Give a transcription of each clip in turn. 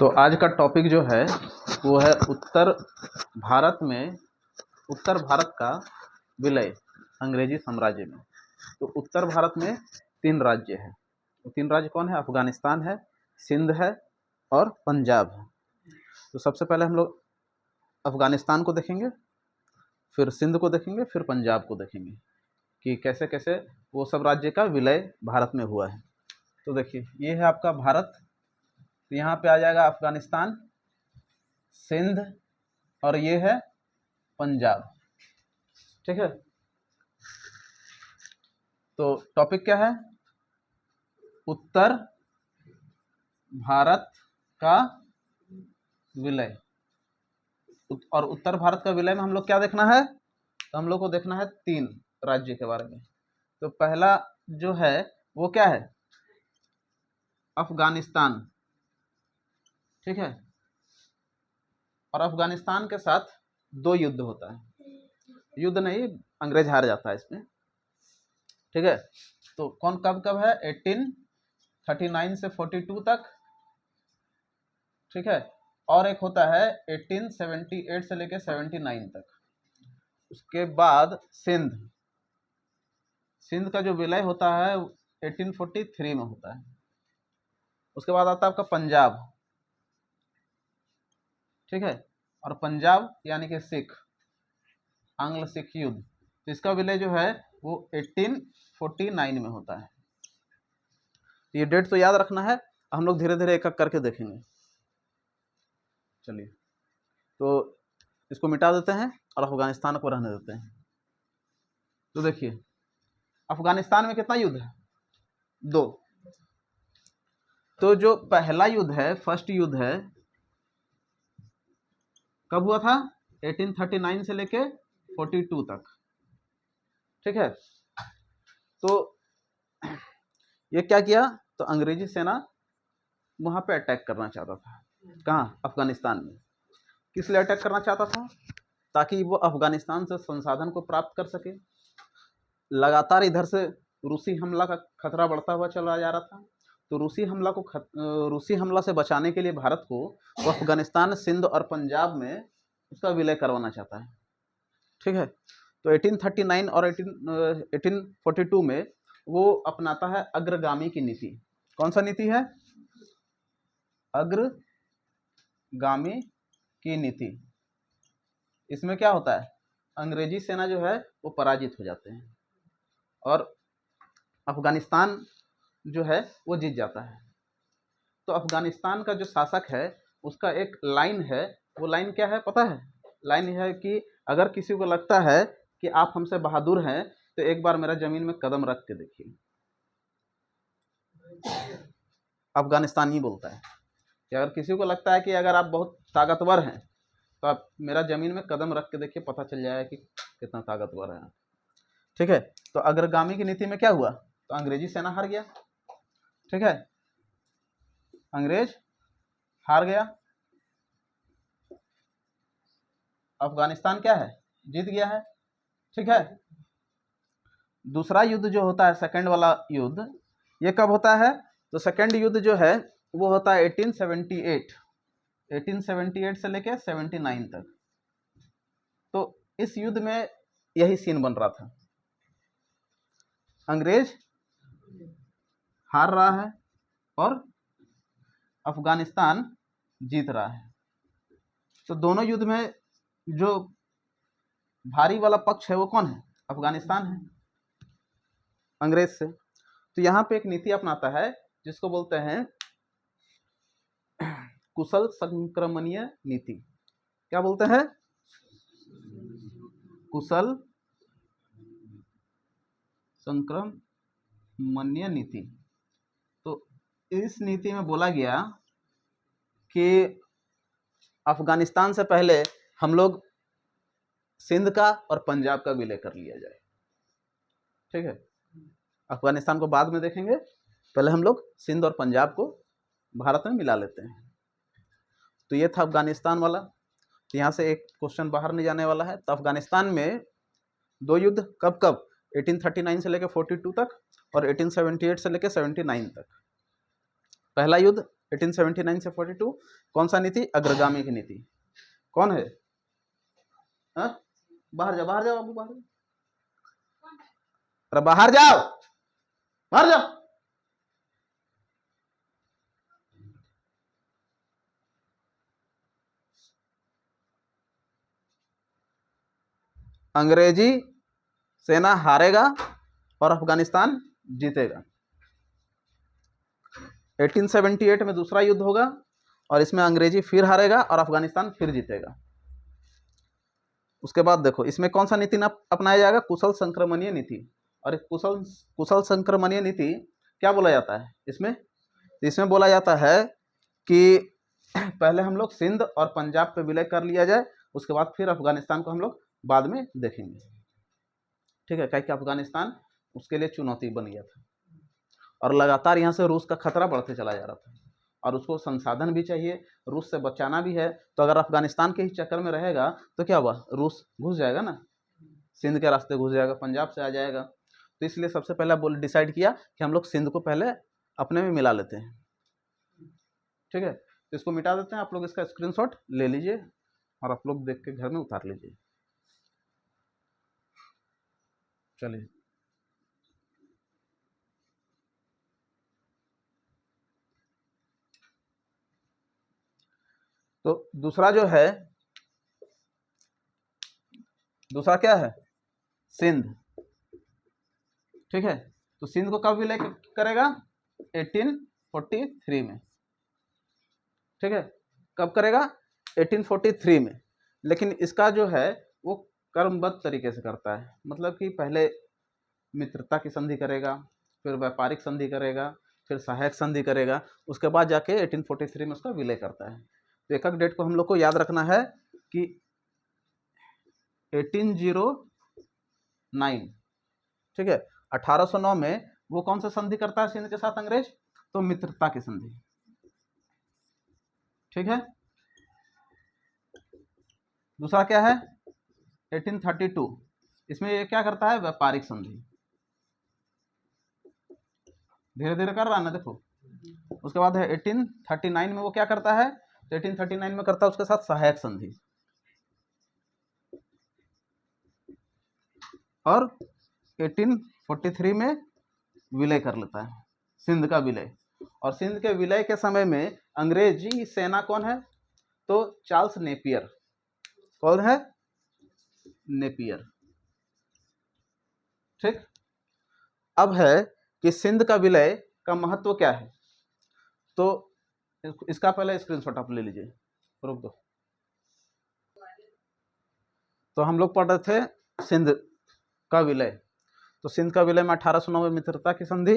तो आज का टॉपिक जो है वो है उत्तर भारत का विलय अंग्रेजी साम्राज्य में। तो उत्तर भारत में 3 राज्य है। तो 3 राज्य कौन है? अफगानिस्तान है, सिंध है और पंजाब है। तो सबसे पहले हम लोग अफगानिस्तान को देखेंगे, फिर सिंध को देखेंगे, फिर पंजाब को देखेंगे कि कैसे कैसे वो सब राज्य का विलय भारत में हुआ है। तो देखिए, ये है आपका भारत। तो यहाँ पे आ जाएगा अफगानिस्तान, सिंध और ये है पंजाब। ठीक है। तो टॉपिक क्या है? उत्तर भारत का विलय। और उत्तर भारत का विलय में हम लोग क्या देखना है? तो हम लोग को देखना है 3 राज्य के बारे में। तो पहला जो है वो क्या है? अफगानिस्तान। ठीक है। और अफगानिस्तान के साथ 2 युद्ध होता है। युद्ध नहीं, अंग्रेज हार जाता है इसमें। ठीक है। तो कौन कब कब है? 1839 से 42 तक। ठीक है। और एक होता है 1878 से लेकर 79 तक। उसके बाद सिंध का जो विलय होता है 1843 में होता है। उसके बाद आता है आपका पंजाब। ठीक है। और पंजाब यानी कि आंग्ल सिख युद्ध, तो इसका विलय जो है वो 1849 में होता है। तो ये डेट तो याद रखना है, हम लोग धीरे धीरे एक एक करके देखेंगे। चलिए, तो इसको मिटा देते हैं और अफगानिस्तान को रहने देते हैं। तो देखिए, अफगानिस्तान में कितना युद्ध है? 2। तो जो पहला युद्ध है, फर्स्ट युद्ध है, कब हुआ था? 1839 से लेके 42 तक। ठीक है। तो ये क्या किया? तो अंग्रेजी सेना वहां पे अटैक करना चाहता था। कहाँ? अफगानिस्तान में। किस लिए अटैक करना चाहता था? ताकि वो अफगानिस्तान से संसाधन को प्राप्त कर सके। लगातार इधर से रूसी हमला का खतरा बढ़ता हुआ चला जा रहा था। तो रूसी हमला से बचाने के लिए भारत को वो अफगानिस्तान, सिंध और पंजाब में उसका विलय करवाना चाहता है। ठीक है। तो 1839 और 1842 में वो अपनाता है अग्रगामी की नीति। कौन सा नीति है? अग्रगामी की नीति। इसमें क्या होता है? अंग्रेजी सेना जो है वो पराजित हो जाते हैं और अफगानिस्तान जो है वो जीत जाता है। तो अफगानिस्तान का जो शासक है उसका एक लाइन है। वो लाइन क्या है पता है? लाइन है कि अगर किसी को लगता है कि आप हमसे बहादुर हैं तो एक बार मेरा जमीन में कदम रख के देखिए। अफगानिस्तान ही बोलता है कि अगर किसी को लगता है कि अगर आप बहुत ताकतवर हैं तो आप मेरा जमीन में कदम रख के देखिए, पता चल जाएगा कि कितना ताकतवर है आप। ठीक है। तो अग्रगामी की नीति में क्या हुआ? तो अंग्रेजी सेना हार गया। ठीक है। अंग्रेज हार गया, अफगानिस्तान क्या है? जीत गया है। ठीक है। दूसरा युद्ध जो होता है, सेकंड वाला युद्ध, ये कब होता है? तो सेकंड युद्ध जो है वो होता है 1878 से लेकर 79 तक। तो इस युद्ध में यही सीन बन रहा था। अंग्रेज हार रहा है और अफगानिस्तान जीत रहा है। तो दोनों युद्ध में जो भारी वाला पक्ष है वो कौन है? अफगानिस्तान है अंग्रेज से। तो यहाँ पे एक नीति अपनाता है जिसको बोलते हैं कुशल संक्रमणीय नीति। क्या बोलते हैं? कुशल संक्रमणीय नीति। तो इस नीति में बोला गया कि अफगानिस्तान से पहले हम लोग सिंध का और पंजाब का विलय कर लिया जाए। ठीक है। अफगानिस्तान को बाद में देखेंगे, पहले हम लोग सिंध और पंजाब को भारत में मिला लेते हैं। तो ये था अफगानिस्तान वाला। तो यहाँ से एक क्वेश्चन बाहर नहीं जाने वाला है। तो अफगानिस्तान में 2 युद्ध कब कब? 1839 से लेकर 42 तक और 1878 से लेकर 79 तक। पहला युद्ध 1879 से 42 कौन सा नीति? अग्रगामी की नीति। कौन है? हा? बाहर जाओ, बाहर जाओ बाबू, बाहर जाओ, अरे बाहर जाओ, बाहर जाओ। अंग्रेजी सेना हारेगा और अफगानिस्तान जीतेगा। 1878 में दूसरा युद्ध होगा और इसमें अंग्रेजी फिर हारेगा और अफगानिस्तान फिर जीतेगा। उसके बाद देखो इसमें कौन सा नीति अपनाया जाएगा? कुशल संक्रमणीय नीति। और कुशल संक्रमणीय नीति क्या बोला जाता है इसमें? इसमें बोला जाता है कि पहले हम लोग सिंध और पंजाब पे विलय कर लिया जाए, उसके बाद फिर अफगानिस्तान को हम लोग बाद में देखेंगे। ठीक है, क्योंकि अफगानिस्तान उसके लिए चुनौती बन गया था और लगातार यहाँ से रूस का खतरा बढ़ते चला जा रहा था और उसको संसाधन भी चाहिए, रूस से बचाना भी है। तो अगर अफगानिस्तान के ही चक्कर में रहेगा तो क्या हुआ? रूस घुस जाएगा ना, सिंध के रास्ते घुस जाएगा, पंजाब से आ जाएगा। तो इसलिए सबसे पहले डिसाइड किया कि हम लोग सिंध को पहले अपने में मिला लेते हैं। ठीक है, तो इसको मिटा देते हैं। आप लोग इसका स्क्रीनशॉट ले लीजिए और आप लोग देख के घर में उतार लीजिए। चलिए, तो दूसरा जो है, दूसरा क्या है? सिंध। ठीक है, तो सिंध को कब विलय करेगा? 1843 में। ठीक है, कब करेगा? 1843 में। लेकिन इसका जो है वो क्रमबद्ध तरीके से करता है, मतलब कि पहले मित्रता की संधि करेगा, फिर व्यापारिक संधि करेगा, फिर सहायक संधि करेगा, उसके बाद जाके 1843 में उसका विलय करता है। तो एक डेट को हम लोग को याद रखना है कि 1809, ठीक है, 1809 में वो कौन सा संधि करता है सिंध के साथ अंग्रेज? तो मित्रता की संधि। ठीक है, दूसरा क्या है? 1832, इसमें ये क्या करता है? व्यापारिक संधि। धीरे धीरे कर रहा है ना, देखो। उसके बाद है 1839 में वो क्या करता है? तो 1839 में करता है उसके साथ सहायक संधि। और 1843 में विलय कर लेता है, सिंध का विलय। और सिंध के विलय के समय में अंग्रेजी सेना कौन है? तो चार्ल्स नेपियर। कौन है? नेपियर। ठीक, अब है कि सिंध का विलय का महत्व क्या है? तो इसका पहले स्क्रीनशॉट आप ले लीजिए, रुक दो। तो हम लोग पढ़ रहे थे सिंध का विलय। तो सिंध का विलय में 1809 में मित्रता की संधि,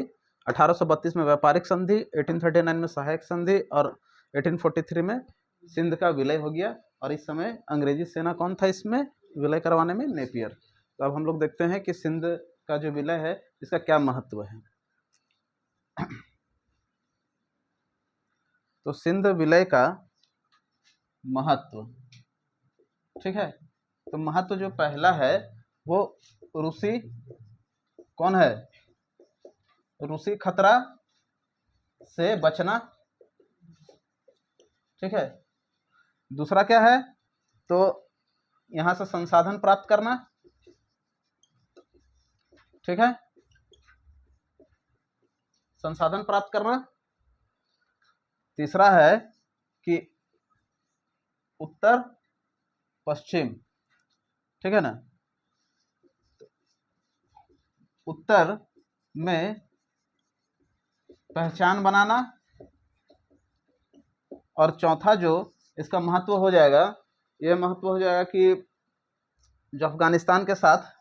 1832 में व्यापारिक संधि, 1839 में सहायक संधि और 1843 में सिंध का विलय हो गया। और इस समय अंग्रेजी सेना कौन था इसमें विलय करवाने में? नेपियर। तो अब हम लोग देखते हैं कि सिंध का जो विलय है इसका क्या महत्व है। तो सिंध विलय का महत्व, ठीक है, तो महत्व जो पहला है वो रूसी, कौन है? रूसी खतरा से बचना। ठीक है, दूसरा क्या है? तो यहां से संसाधन प्राप्त करना। ठीक है, संसाधन प्राप्त करना। तीसरा है कि उत्तर पश्चिम, ठीक है ना, उत्तर में पहचान बनाना। और चौथा जो इसका महत्व हो जाएगा, यह महत्व हो जाएगा कि जो अफगानिस्तान के साथ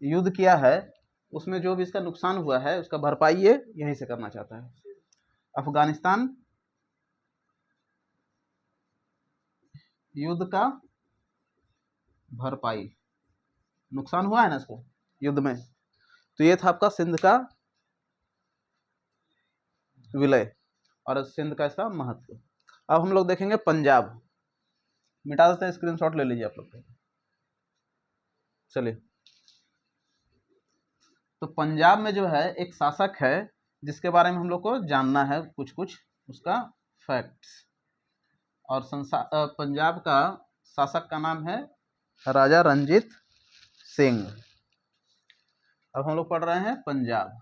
युद्ध किया है उसमें जो भी इसका नुकसान हुआ है उसका भरपाई ये यहीं से करना चाहता है। अफगानिस्तान युद्ध का भरपाई, नुकसान हुआ है ना इसको युद्ध में। तो ये था आपका सिंध का विलय और सिंध का इसका महत्व। अब हम लोग देखेंगे पंजाब। मिटा देते हैं, स्क्रीनशॉट ले लीजिए आप लोग। चलिए, तो पंजाब में जो है एक शासक है जिसके बारे में हम लोग को जानना है कुछ कुछ। उसका फैक्ट्स। और पंजाब का शासक का नाम है राजा रंजीत सिंह। अब हम लोग पढ़ रहे हैं पंजाब।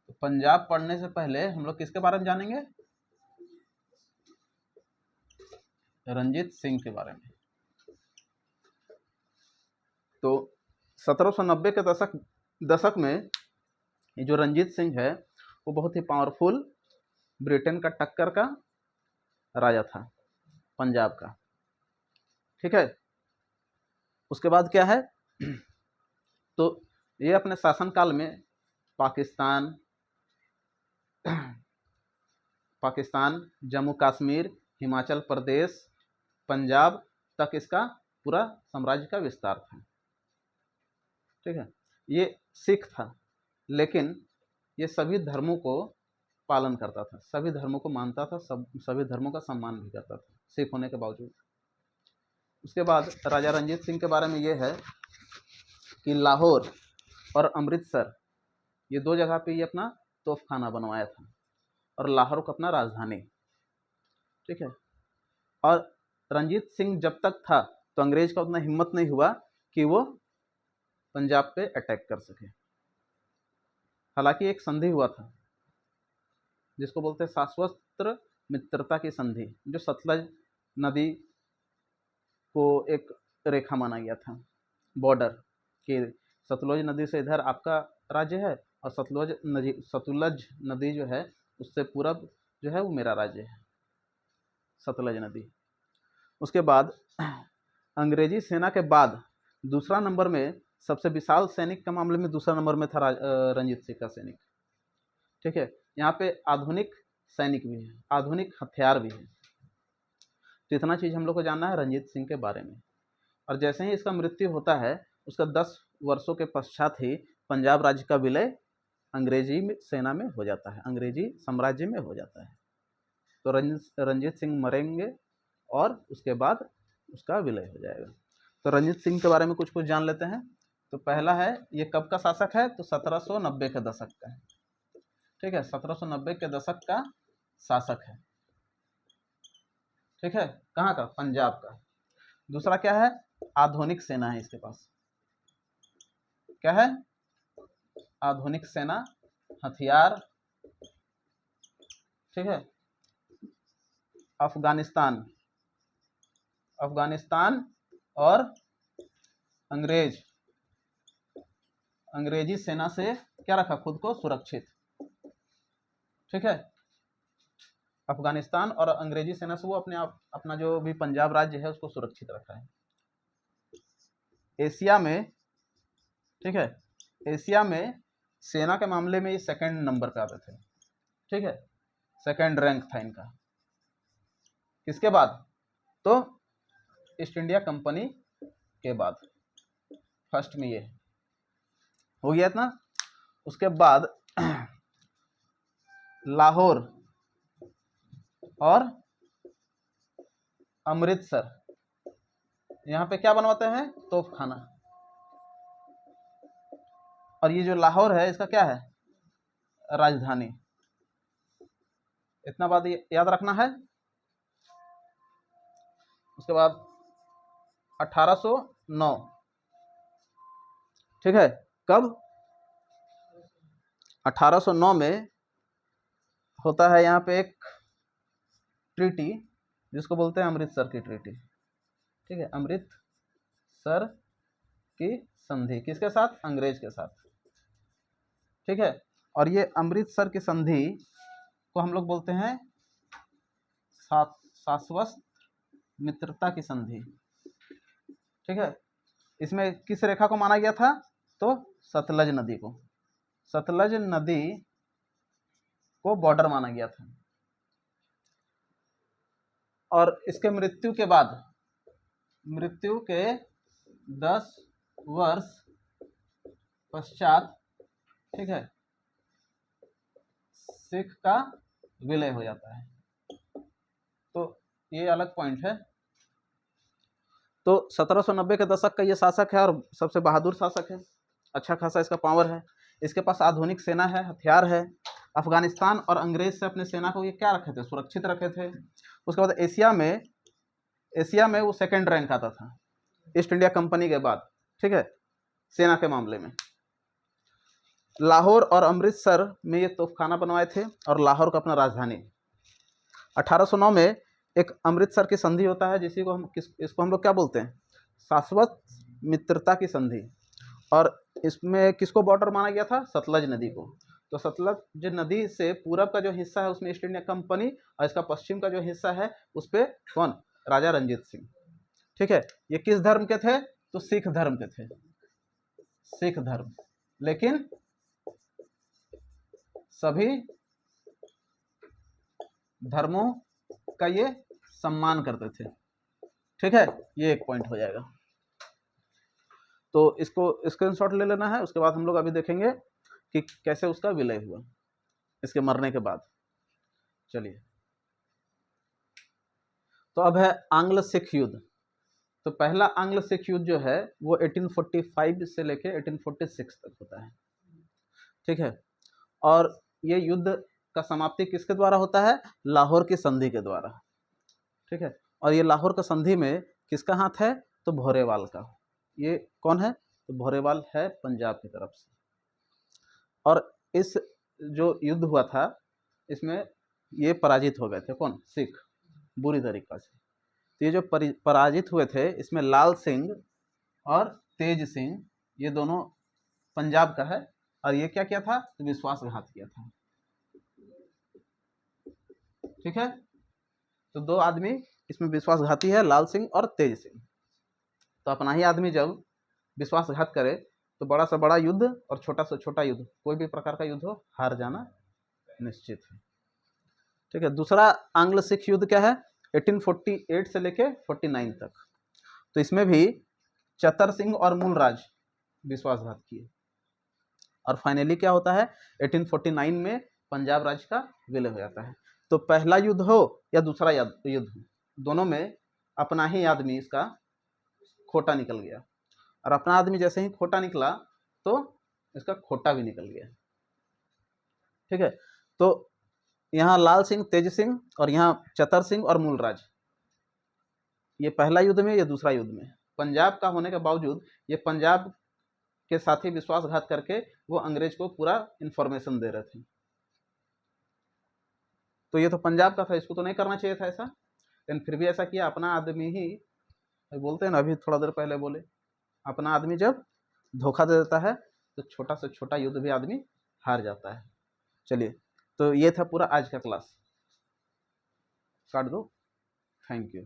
तो पंजाब पढ़ने से पहले हम लोग किसके बारे में जानेंगे? रंजीत सिंह के बारे में। तो 1790 के दशक में ये जो रंजीत सिंह है वो बहुत ही पावरफुल ब्रिटेन का टक्कर का राजा था पंजाब का। ठीक है, उसके बाद क्या है तो ये अपने शासनकाल में पाकिस्तान, जम्मू कश्मीर, हिमाचल प्रदेश, पंजाब तक इसका पूरा साम्राज्य का विस्तार था। ठीक है, ये सिख था लेकिन ये सभी धर्मों को पालन करता था, सभी धर्मों को मानता था, सभी धर्मों का सम्मान भी करता था सिख होने के बावजूद। उसके बाद राजा रंजीत सिंह के बारे में ये है कि लाहौर और अमृतसर ये दो जगह पे ये अपना तोपखाना बनवाया था और लाहौर को अपना राजधानी। ठीक है, और रंजीत सिंह जब तक था तो अंग्रेज का उतना हिम्मत नहीं हुआ कि वो पंजाब पे अटैक कर सके। हालांकि एक संधि हुआ था जिसको बोलते हैं शाश्वत मित्रता की संधि, जो सतलज नदी को एक रेखा माना गया था, बॉर्डर कि सतलुज नदी से इधर आपका राज्य है और सतलुज नदी जो है उससे पूरब जो है वो मेरा राज्य है, सतलज नदी। उसके बाद अंग्रेजी सेना के बाद दूसरा नंबर में, सबसे विशाल सैनिक के मामले में दूसरा नंबर में था रंजीत सिंह का सैनिक। ठीक है, यहाँ पे आधुनिक सैनिक भी है, आधुनिक हथियार भी है। तो इतना चीज़ हम लोग को जानना है रंजीत सिंह के बारे में। और जैसे ही इसका मृत्यु होता है उसका 10 वर्षों के पश्चात ही पंजाब राज्य का विलय अंग्रेजी सेना में हो जाता है, अंग्रेजी साम्राज्य में हो जाता है। तो रंजीत सिंह मरेंगे और उसके बाद उसका विलय हो जाएगा। तो रंजीत सिंह के बारे में कुछ जान लेते हैं। तो पहला है, ये कब का शासक है? तो 1790 के दशक का है। ठीक है, 1790 के दशक का शासक है। ठीक है, कहाँ का? पंजाब का। दूसरा क्या है? आधुनिक सेना है इसके पास। क्या है? आधुनिक सेना, हथियार। ठीक है, अफगानिस्तान और अंग्रेजी सेना से क्या रखा? खुद को सुरक्षित। ठीक है, अफगानिस्तान और अंग्रेजी सेना से वो अपना जो भी पंजाब राज्य है उसको सुरक्षित रखा है। एशिया में, ठीक है, एशिया में सेना के मामले में ये सेकंड नंबर पे आते थे। ठीक है, सेकंड रैंक था इनका। किसके बाद? तो ईस्ट इंडिया कंपनी के बाद। फर्स्ट में ये हो गया इतना। उसके बाद लाहौर और अमृतसर, यहाँ पे क्या बनवाते हैं? तोपखाना। और ये जो लाहौर है इसका क्या है? राजधानी। इतना बात याद रखना है। उसके बाद 1809, ठीक है, कब? 1809 में होता है यहाँ पे एक ट्रीटी जिसको बोलते हैं अमृतसर की ट्रीटी। ठीक है, अमृतसर की संधि किसके साथ? अंग्रेज के साथ। ठीक है, और ये अमृतसर की संधि को हम लोग बोलते हैं शाश्वत मित्रता की संधि। ठीक है, इसमें किस रेखा को माना गया था? तो सतलज नदी को, सतलज नदी को बॉर्डर माना गया था। और इसके मृत्यु के बाद, मृत्यु के 10 वर्ष पश्चात, ठीक है, सिख का विलय हो जाता है। तो ये अलग पॉइंट है। तो 1790 के दशक का ये शासक है और सबसे बहादुर शासक है, अच्छा खासा इसका पावर है, इसके पास आधुनिक सेना है, हथियार है, अफगानिस्तान और अंग्रेज से अपने सेना को ये क्या रखे थे, सुरक्षित रखे थे। उसके बाद एशिया में वो सेकंड रैंक आता था ईस्ट इंडिया कंपनी के बाद, ठीक है, सेना के मामले में। लाहौर और अमृतसर में ये तोपखाना बनवाए थे और लाहौर का अपना राजधानी। 1809 में एक अमृतसर की संधि होता है, इसको हम लोग क्या बोलते हैं, शाश्वत मित्रता की संधि। और इसमें किसको बॉर्डर माना गया था, सतलज नदी को। तो सतलज नदी से पूरब का जो हिस्सा है उसमें ईस्ट इंडिया कंपनी, और इसका पश्चिम का जो हिस्सा है उस पर कौन, राजा रंजीत सिंह, ठीक है। ये किस धर्म के थे, तो सिख धर्म के थे, सिख धर्म, लेकिन सभी धर्मों का ये सम्मान करते थे, ठीक है। ये एक पॉइंट हो जाएगा, तो इसको स्क्रीनशॉट ले लेना है। उसके बाद हम लोग अभी देखेंगे कि कैसे उसका विलय हुआ इसके मरने के बाद। चलिए, तो अब है आंग्ल सिख युद्ध। तो पहला आंग्ल सिख युद्ध जो है वो 1845 से लेके 1846 तक होता है, ठीक है। और ये युद्ध का समाप्ति किसके द्वारा होता है, लाहौर की संधि के द्वारा, ठीक है। और ये लाहौर का संधि में किसका हाथ है, तो भोरेवाल का। ये कौन है, तो भोरेवाल है पंजाब की तरफ से। और इस जो युद्ध हुआ था इसमें ये पराजित हो गए थे, कौन, सिख, बुरी तरीका से। तो ये जो पराजित हुए थे इसमें लाल सिंह और तेज सिंह, ये दोनों पंजाब का है। और ये क्या किया था, तो विश्वासघात किया था, ठीक है। तो दो आदमी इसमें विश्वासघाती है, लाल सिंह और तेज सिंह। तो अपना ही आदमी जब विश्वासघात करे तो बड़ा से बड़ा युद्ध और छोटा से छोटा युद्ध, कोई भी प्रकार का युद्ध हो, हार जाना निश्चित है, ठीक है। दूसरा आंग्ल सिख युद्ध क्या है, 1848 से लेके 49 तक। तो इसमें भी चतर सिंह और मूलराज विश्वासघात किए। और फाइनली क्या होता है, 1849 में पंजाब राज्य का विलय हो जाता है। तो पहला युद्ध हो या दूसरा युद्ध हो, दोनों में अपना ही आदमी इसका खोटा निकल गया। और अपना आदमी जैसे ही खोटा निकला तो इसका खोटा भी निकल गया, ठीक है। तो यहाँ लाल सिंह, तेज सिंह, और यहाँ चतर सिंह और मूलराज, ये पहला युद्ध में, ये दूसरा युद्ध में। पंजाब का होने के बावजूद ये पंजाब के साथ ही विश्वासघात करके वो अंग्रेज को पूरा इंफॉर्मेशन दे रहे थे। तो ये तो पंजाब का था, इसको तो नहीं करना चाहिए था ऐसा, लेकिन फिर भी ऐसा किया। अपना आदमी ही, बोलते हैं ना, अभी थोड़ा देर पहले बोले, अपना आदमी जब धोखा दे देता है तो छोटा से छोटा युद्ध भी आदमी हार जाता है। चलिए, तो ये था पूरा आज का क्लास, काट दो, थैंक यू।